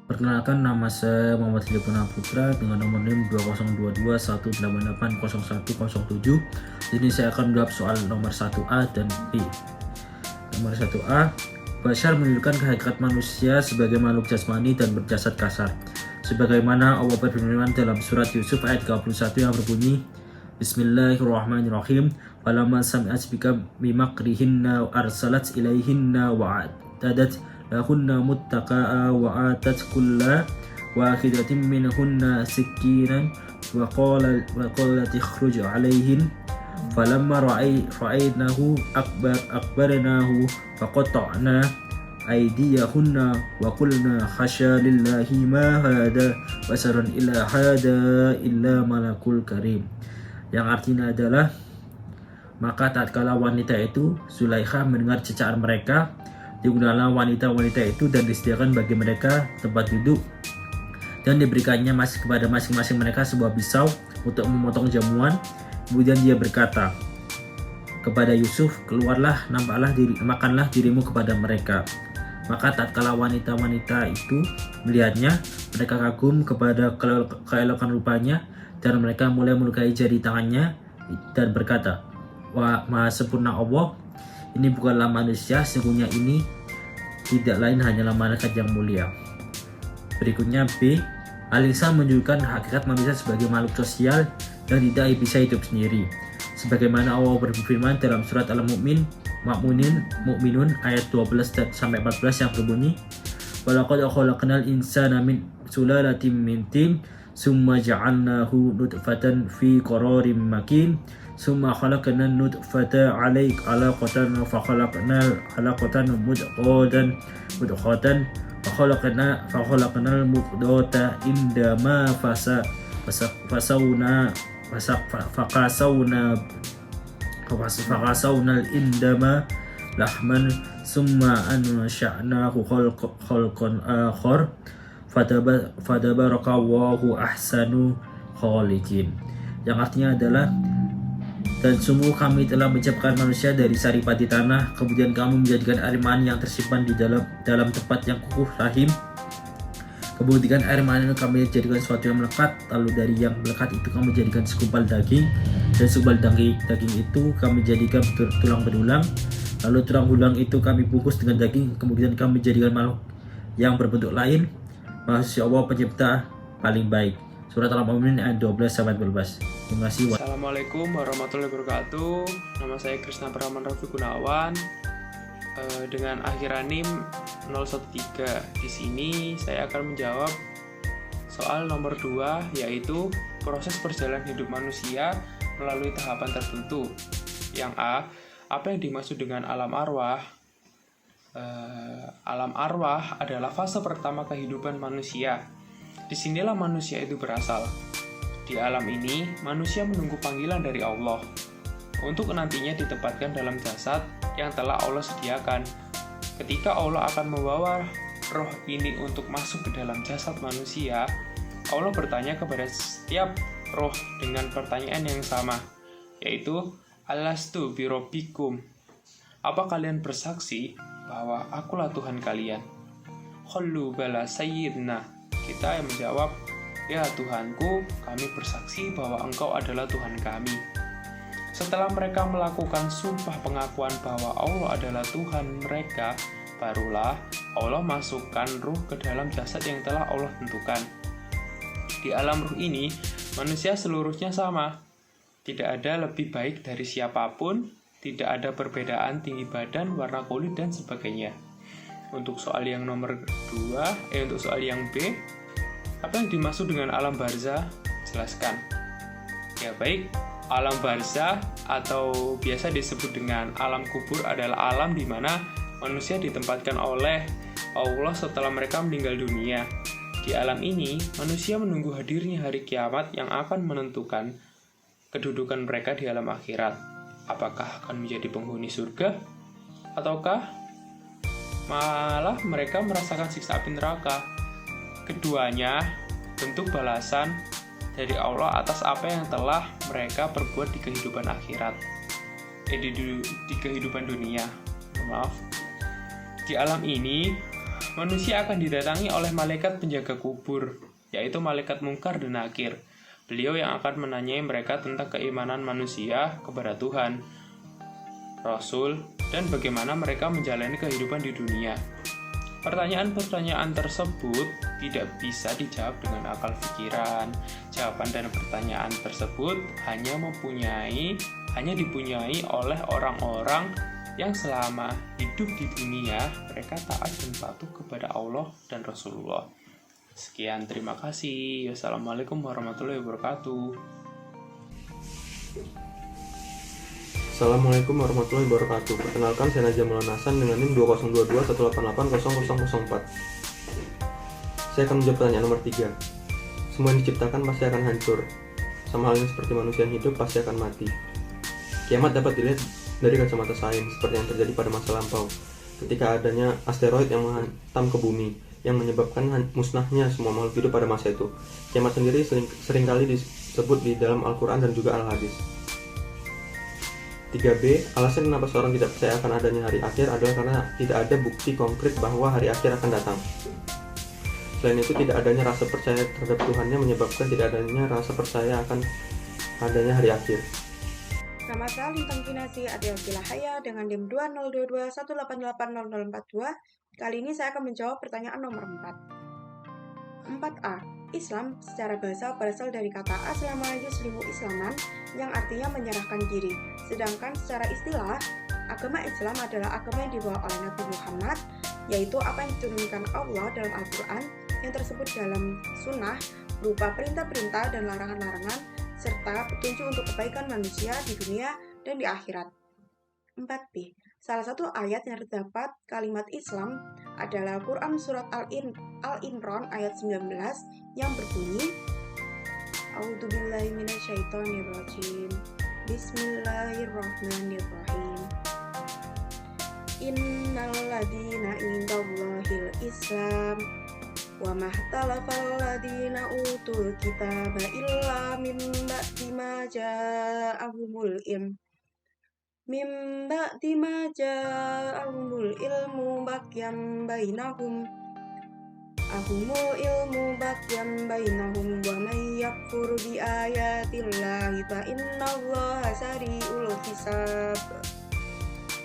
Perkenalkan, nama saya Muhammad Hilipuna Putra dengan nomor NIM 2022 1880107. Jadi saya akan menjawab soal nomor 1A dan B. Nomor 1A, Bashar menunjukkan hakikat manusia sebagai makhluk jasmani dan berjasad kasar. Sebagaimana Allah berfirman dalam surat Yusuf ayat 31 yang berbunyi, Bismillahirrahmanirrahim. Falamma sami'at bimakrihinna arsalat ilaihinna wa'atadat lahunna muttaqa'a wa atat kulla wahidatin minhunna sikinan wa qalat ikhruj alaihin falamma ra'aynahu akbarnahu faqata'na aydiyahunna wa qulna khasya lillahi ma hada basaran illa hada illa malakul karim, yang artinya adalah, maka tatkala wanita itu Zulaikha mendengar cecaan mereka, digunakanlah wanita-wanita itu dan disediakan bagi mereka tempat duduk, dan diberikannya kepada masing-masing mereka sebuah pisau untuk memotong jamuan. Kemudian dia berkata kepada Yusuf, keluarlah, makanlah dirimu kepada mereka. Maka tatkala wanita-wanita itu melihatnya, mereka kagum kepada keelokan rupanya, dan mereka mulai melukai jari tangannya dan berkata, wah, maha sempurna Allah, ini bukanlah manusia, sesungguhnya ini tidak lain hanyalah malaikat yang mulia. Berikutnya B. Al-insan menunjukkan hakikat manusia sebagai makhluk sosial yang tidak bisa hidup sendiri. Sebagaimana Allah berfirman dalam surat Al-Mu'minun ayat 12-14 yang berbunyi, walaqad khalaqnal insana min sulalatin min tin summa ja'alnahu nutfatan fi qararin makin summa khalaqna nutfata alaqatan fa khalaqnal alaqatan mudghatan fa khalaqnal mudghata indama fakasawna indama lahman summa ansha'nahu khalqan akhar fatabarakallahu ahsanu khaliqin, yang artinya adalah, dan sungguh kami telah menciptakan manusia dari saripati tanah, kemudian kamu menjadikan air mani yang tersimpan di dalam tempat yang kukuh rahim. Kemudian air mani kami jadikan sesuatu yang melekat, lalu dari yang melekat itu kami jadikan segumpal daging, dan segumpal daging itu kami jadikan tulang berulang, lalu tulang berulang itu kami bungkus dengan daging, kemudian kami jadikan makhluk yang berbentuk lain. Maha Allah pencipta paling baik. Surat Al-Mu'minun ayat 12-14. Terima kasih. Assalamualaikum warahmatullahi wabarakatuh. Nama saya Krisna Praman Rafi Gunawan dengan akhiran NIM 013. Di sini saya akan menjawab soal nomor 2, yaitu proses perjalanan hidup manusia melalui tahapan tertentu. Yang A, apa yang dimaksud dengan alam arwah? Alam arwah adalah fase pertama kehidupan manusia. Disinilah manusia itu berasal. Di alam ini, manusia menunggu panggilan dari Allah untuk nantinya ditempatkan dalam jasad yang telah Allah sediakan. Ketika Allah akan membawa roh ini untuk masuk ke dalam jasad manusia, Allah bertanya kepada setiap roh dengan pertanyaan yang sama, yaitu, Alastu birobbikum? Apa kalian bersaksi bahwa akulah Tuhan kalian? Qalu bala sayyidna. Kita yang menjawab, ya Tuhanku, kami bersaksi bahwa Engkau adalah Tuhan kami. Setelah mereka melakukan sumpah pengakuan bahwa Allah adalah Tuhan mereka, barulah Allah masukkan ruh ke dalam jasad yang telah Allah tentukan. Di alam ruh ini, manusia seluruhnya sama. Tidak ada lebih baik dari siapapun, tidak ada perbedaan tinggi badan, warna kulit, dan sebagainya. Untuk soal yang nomor 2, untuk soal yang B, apa yang dimaksud dengan alam barzah? Jelaskan. Ya baik, alam barzah atau biasa disebut dengan alam kubur adalah alam di mana manusia ditempatkan oleh Allah setelah mereka meninggal dunia. Di alam ini, manusia menunggu hadirnya hari kiamat yang akan menentukan kedudukan mereka di alam akhirat. Apakah akan menjadi penghuni surga? Ataukah malah mereka merasakan siksa api neraka? Keduanya bentuk balasan dari Allah atas apa yang telah mereka perbuat di kehidupan akhirat. Di kehidupan dunia. Maaf. Di alam ini, manusia akan didatangi oleh malaikat penjaga kubur, yaitu malaikat Munkar dan Nakir. Beliau yang akan menanyai mereka tentang keimanan manusia kepada Tuhan, Rasul, dan bagaimana mereka menjalani kehidupan di dunia. Pertanyaan-pertanyaan tersebut tidak bisa dijawab dengan akal pikiran. Jawaban dan pertanyaan tersebut hanya dipunyai oleh orang-orang yang selama hidup di dunia mereka taat dan patuh kepada Allah dan Rasulullah. Sekian, terima kasih. Wassalamualaikum warahmatullahi wabarakatuh. Assalamualaikum warahmatullahi wabarakatuh. Perkenalkan, saya Najam Hasan dengan NIM 2022188004. Saya akan menjawab pertanyaan nomor 3. Semua yang diciptakan pasti akan hancur. Sama halnya seperti manusia yang hidup pasti akan mati. Kiamat dapat dilihat dari kacamata sains, seperti yang terjadi pada masa lampau, ketika adanya asteroid yang menghantam ke bumi, yang menyebabkan musnahnya semua makhluk hidup pada masa itu. Kiamat sendiri seringkali disebut di dalam Al-Quran dan juga Al-Hadis. 3B. Alasan kenapa seorang tidak percaya akan adanya hari akhir adalah karena tidak ada bukti konkret bahwa hari akhir akan datang. Selain itu, tidak adanya rasa percaya terhadap Tuhannya menyebabkan tidak adanya rasa percaya akan adanya hari akhir. Nama saya Lintang Kinasi Adel Kilahaya dengan NIM 2022188042. Kali ini saya akan menjawab pertanyaan nomor 4. 4A. Islam secara bahasa berasal dari kata aslama yuslimu islaman yang artinya menyerahkan diri. Sedangkan secara istilah, agama Islam adalah agama yang dibawa oleh Nabi Muhammad, yaitu apa yang diturunkan Allah dalam Al-Quran yang tersebut dalam sunnah berupa perintah-perintah dan larangan-larangan serta petunjuk untuk kebaikan manusia di dunia dan di akhirat. 4B. Salah satu ayat yang terdapat kalimat Islam adalah Quran Surat Al-Imran ayat 19 yang berbunyi A'udzubillahi minasyaitonirrajim. Bismillahirrahmanirrahim. Innal ladzina indallahil Islam wa mahtalafal ladzina utul kitaba illa min ba'di ma ja'ahumul ilm. Mimba dimaja ahumul ilmu bakyam bainahum ahumul ilmu bakyam bainahum wa may yakfur bi ayatillahi fa innallaha sari'ul hisab.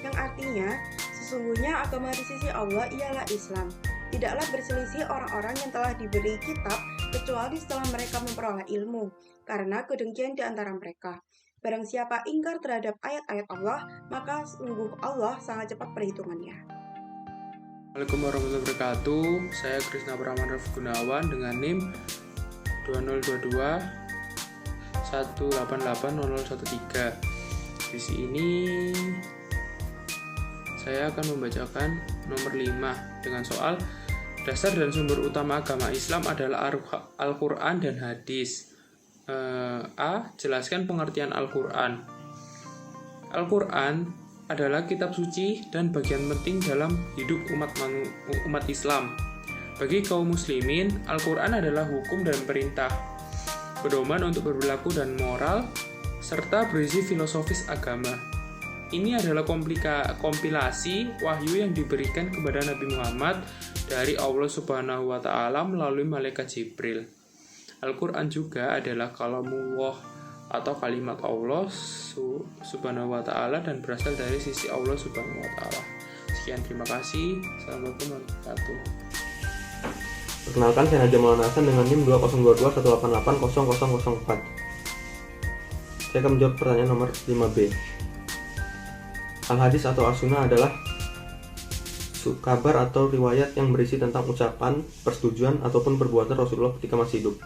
Yang artinya, sesungguhnya agama di sisi Allah ialah Islam. Tidaklah berselisih orang-orang yang telah diberi kitab kecuali setelah mereka memperoleh ilmu, karena kedengkian di antara mereka. Barang siapa ingkar terhadap ayat-ayat Allah, maka sungguh Allah sangat cepat perhitungannya. Assalamualaikum warahmatullahi wabarakatuh. Saya Krisna Pramana Gunawan dengan NIM 2022188013. Di sini saya akan membacakan nomor 5 dengan soal dasar dan sumber utama agama Islam adalah Al-Quran dan Hadis. A. Jelaskan pengertian Al-Quran. Al-Quran adalah kitab suci dan bagian penting dalam hidup umat Islam. Bagi kaum muslimin, Al-Quran adalah hukum dan perintah, pedoman untuk berperilaku dan moral, serta berisi filosofis agama. Ini adalah kompilasi wahyu yang diberikan kepada Nabi Muhammad dari Allah Subhanahu wa Ta'ala melalui malaikat Jibril. Al-Quran juga adalah kalamullah atau kalimat Allah Subhanahu wa Ta'ala dan berasal dari sisi Allah Subhanahu wa Ta'ala. Sekian, terima kasih. Assalamualaikum warahmatullahi wabarakatuh. Perkenalkan, saya Najam Hasan dengan NIM 2022188004. Saya akan menjawab pertanyaan nomor 5B. Al-Hadis atau As-Sunnah adalah kabar atau riwayat yang berisi tentang ucapan, persetujuan, ataupun perbuatan Rasulullah ketika masih hidup.